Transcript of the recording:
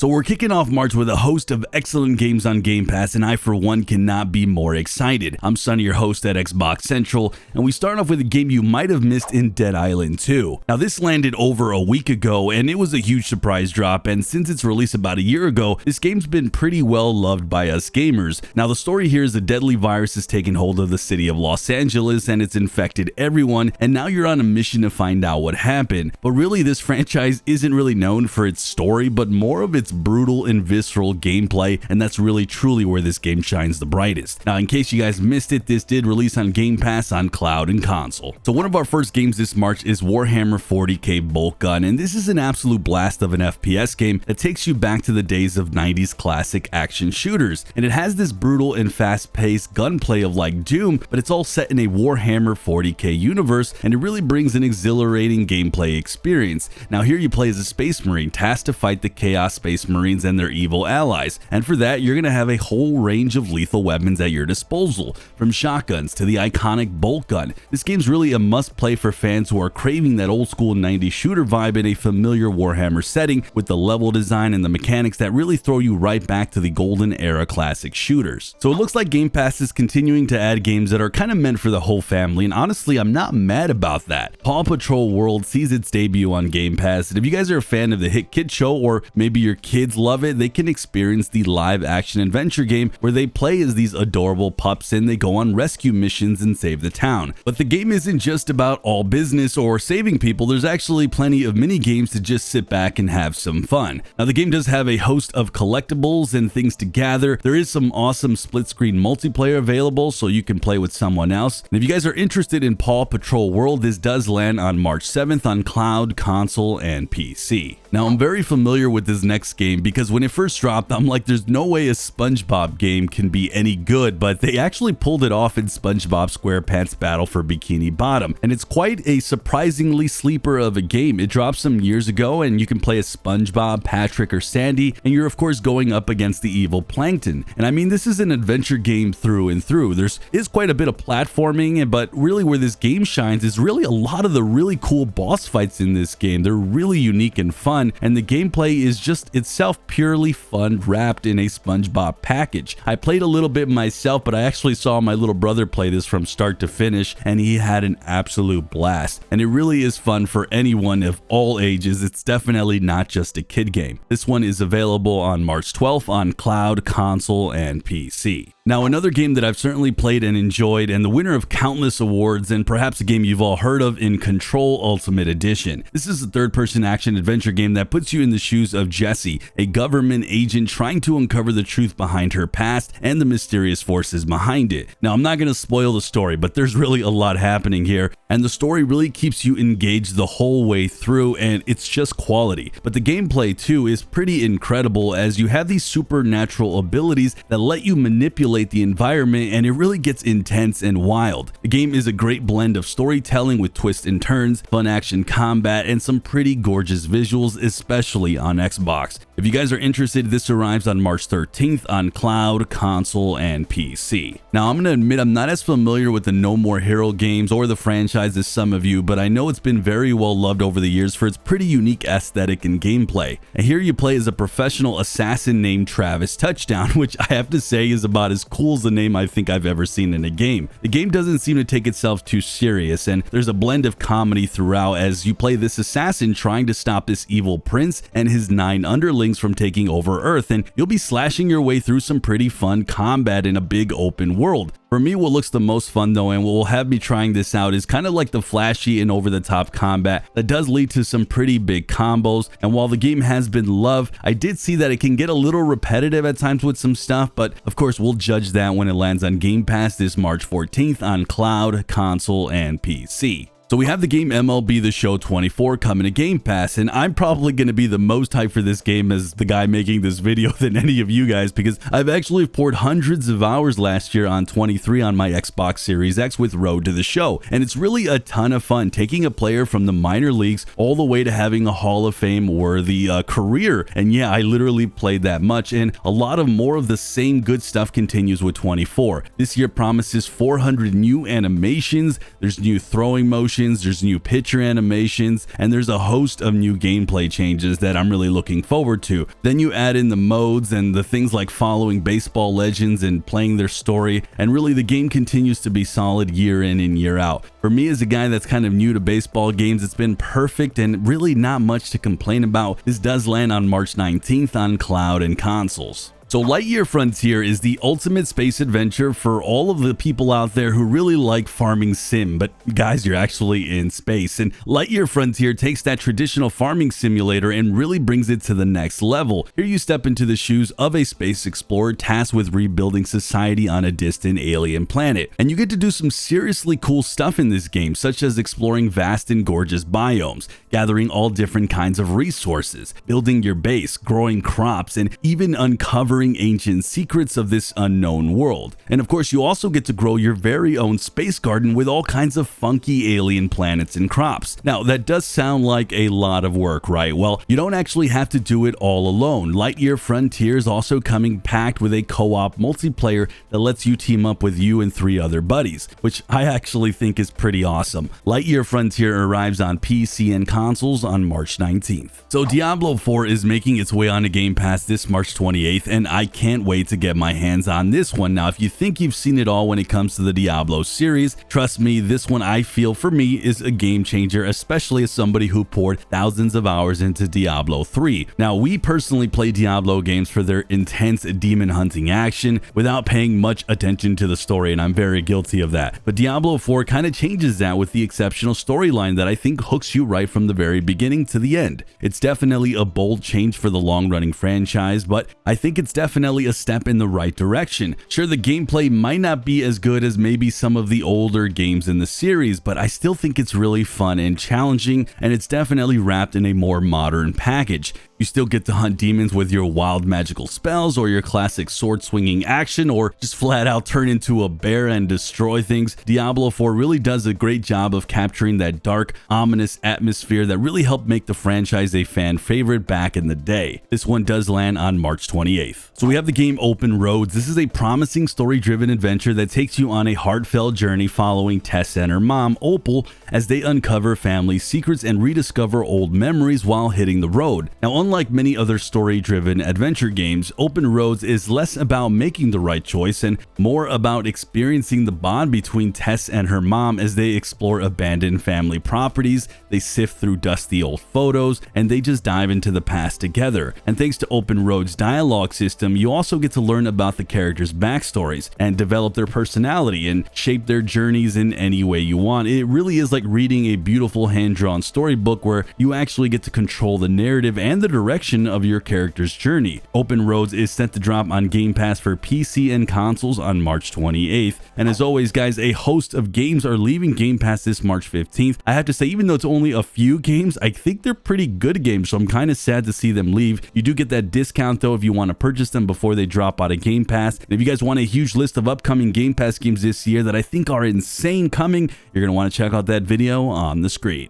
So we're kicking off March with a host of excellent games on Game Pass, and I for one cannot be more excited. I'm Sonny, your host at Xbox Central, and we start off with a game you might have missed in Dead Island 2. Now this landed over a week ago, and it was a huge surprise drop, and since its release about a year ago, this game's been pretty well loved by us gamers. Now the story here is a deadly virus has taken hold of the city of Los Angeles, and it's infected everyone, and now you're on a mission to find out what happened. But really, this franchise isn't really known for its story, but more of its brutal and visceral gameplay, and that's really truly where this game shines the brightest. Now in case you guys missed it, this did release on Game Pass on cloud and console. So one of our first games this March is Warhmmer 40k Boltgun, and this is an absolute blast of an FPS game that takes you back to the days of 90s classic action shooters, and it has this brutal and fast-paced gunplay of like Doom, but it's all set in a Warhammer 40k universe, and it really brings an exhilarating gameplay experience. Now here you play as a space marine tasked to fight the Chaos Space Marines and their evil allies, and for that you're going to have a whole range of lethal weapons at your disposal, from shotguns to the iconic bolt gun. This game's really a must-play for fans who are craving that old school 90s shooter vibe in a familiar Warhammer setting, with the level design and the mechanics that really throw you right back to the golden era classic shooters. So it looks like Game Pass is continuing to add games that are kind of meant for the whole family, and honestly I'm not mad about that. Paw Patrol World sees its debut on Game Pass, and if you guys are a fan of the hit kid show, or maybe your kids love it, they can experience the live action adventure game where they play as these adorable pups and they go on rescue missions and save the town. But the game isn't just about all business or saving people, there's actually plenty of mini games to just sit back and have some fun. Now the game does have a host of collectibles and things to gather. There is some awesome split screen multiplayer available so you can play with someone else. And if you guys are interested in Paw Patrol World, this does land on March 7th on cloud, console, and PC. Now I'm very familiar with this next game because when it first dropped, I'm like, there's no way a SpongeBob game can be any good, but they actually pulled it off in SpongeBob SquarePants Battle for Bikini Bottom, and it's quite a surprisingly sleeper of a game. It dropped some years ago, and you can play as SpongeBob, Patrick, or Sandy, and you're of course going up against the evil Plankton. And I mean, this is an adventure game through and through. There is quite a bit of platforming, but really where this game shines is really a lot of the really cool boss fights in this game. They're really unique and fun, and the gameplay is just itself purely fun wrapped in a SpongeBob package. I played a little bit myself, but I actually saw my little brother play this from start to finish, and he had an absolute blast. And it really is fun for anyone of all ages. It's definitely not just a kid game. This one is available on March 12th on cloud, console, and PC. Now another game that I've certainly played and enjoyed, and the winner of countless awards, and perhaps a game you've all heard of, in Control Ultimate Edition. This is a third-person action adventure game that puts you in the shoes of Jessie, a government agent trying to uncover the truth behind her past and the mysterious forces behind it. Now I'm not going to spoil the story, but there's really a lot happening here, and the story really keeps you engaged the whole way through, and it's just quality. But the gameplay too is pretty incredible, as you have these supernatural abilities that let you manipulate the environment, and it really gets intense and wild. The game is a great blend of storytelling with twists and turns, fun action combat, and some pretty gorgeous visuals, especially on Xbox. If you guys are interested, this arrives on March 13th on cloud, console, and PC. Now I'm going to admit I'm not as familiar with the No More Hero games or the franchise as some of you, but I know it's been very well loved over the years for its pretty unique aesthetic and gameplay. And here you play as a professional assassin named Travis Touchdown, which I have to say is about as cool as the name I think I've ever seen in a game. The game doesn't seem to take itself too serious, and there's a blend of comedy throughout as you play this assassin trying to stop this evil prince and his 9 underlings from taking over Earth, and you'll be slashing your way through some pretty fun combat in a big open world. For me, what looks the most fun though, and what will have me trying this out, is kind of like the flashy and over-the-top combat that does lead to some pretty big combos. And while the game has been loved, I did see that it can get a little repetitive at times with some stuff, but of course we'll judge that when it lands on Game Pass this March 14th on cloud, console, and PC. So we have the game MLB The Show 24 coming to Game Pass, and I'm probably going to be the most hyped for this game as the guy making this video than any of you guys, because I've actually poured hundreds of hours last year on 23 on my Xbox Series X with Road to the Show, and it's really a ton of fun taking a player from the minor leagues all the way to having a Hall of Fame worthy career. And yeah, I literally played that much, and a lot of more of the same good stuff continues with 24. This year promises 400 new animations, there's new throwing motion, motions, there's new picture animations, and there's a host of new gameplay changes that I'm really looking forward to. Then you add in the modes and the things like following baseball legends and playing their story, and really the game continues to be solid year in and year out. For me, as a guy that's kind of new to baseball games, it's been perfect and really not much to complain about. This does land on March 19th on cloud and consoles. So Lightyear Frontier is the ultimate space adventure for all of the people out there who really like farming sim, but guys, you're actually in space. And Lightyear Frontier takes that traditional farming simulator and really brings it to the next level. Here you step into the shoes of a space explorer tasked with rebuilding society on a distant alien planet. And you get to do some seriously cool stuff in this game, such as exploring vast and gorgeous biomes, gathering all different kinds of resources, building your base, growing crops, and even uncovering ancient secrets of this unknown world. And of course, you also get to grow your very own space garden with all kinds of funky alien planets and crops. Now, that does sound like a lot of work, right? Well, you don't actually have to do it all alone. Lightyear Frontier is also coming packed with a co-op multiplayer that lets you team up with you and 3 other buddies, which I actually think is pretty awesome. Lightyear Frontier arrives on PC and consoles on March 19th. So Diablo 4 is making its way onto Game Pass this March 28th, and I can't wait to get my hands on this one. Now, if you think you've seen it all when it comes to the Diablo series, trust me, this one I feel for me is a game changer, especially as somebody who poured thousands of hours into Diablo 3. Now, we personally play Diablo games for their intense demon hunting action without paying much attention to the story, and I'm very guilty of that. But Diablo 4 kind of changes that with the exceptional storyline that I think hooks you right from the very beginning to the end. It's definitely a bold change for the long-running franchise, but I think it's definitely a step in the right direction. Sure, the gameplay might not be as good as maybe some of the older games in the series, but I still think it's really fun and challenging, and it's definitely wrapped in a more modern package. You still get to hunt demons with your wild magical spells or your classic sword swinging action, or just flat out turn into a bear and destroy things. Diablo 4 really does a great job of capturing that dark, ominous atmosphere that really helped make the franchise a fan favorite back in the day. This one does land on March 28th. So we have the game Open Roads. This is a promising story-driven adventure that takes you on a heartfelt journey following Tess and her mom, Opal, as they uncover family secrets and rediscover old memories while hitting the road. Now, unlike many other story-driven adventure games, Open Roads is less about making the right choice and more about experiencing the bond between Tess and her mom as they explore abandoned family properties, they sift through dusty old photos, and they just dive into the past together. And thanks to Open Roads' dialogue system, you also get to learn about the characters' backstories and develop their personality and shape their journeys in any way you want. It really is like reading a beautiful hand-drawn storybook where you actually get to control the narrative and the direction of your character's journey. Open Roads is set to drop on Game Pass for PC and consoles on March 28th. And as always, guys, a host of games are leaving Game Pass this March 15th. I have to say, even though it's only a few games, I think they're pretty good games, so I'm kind of sad to see them leave. You do get that discount though if you want to purchase them before they drop out of Game Pass. And if you guys want a huge list of upcoming Game Pass games this year that I think are insane coming, you're going to want to check out that video on the screen.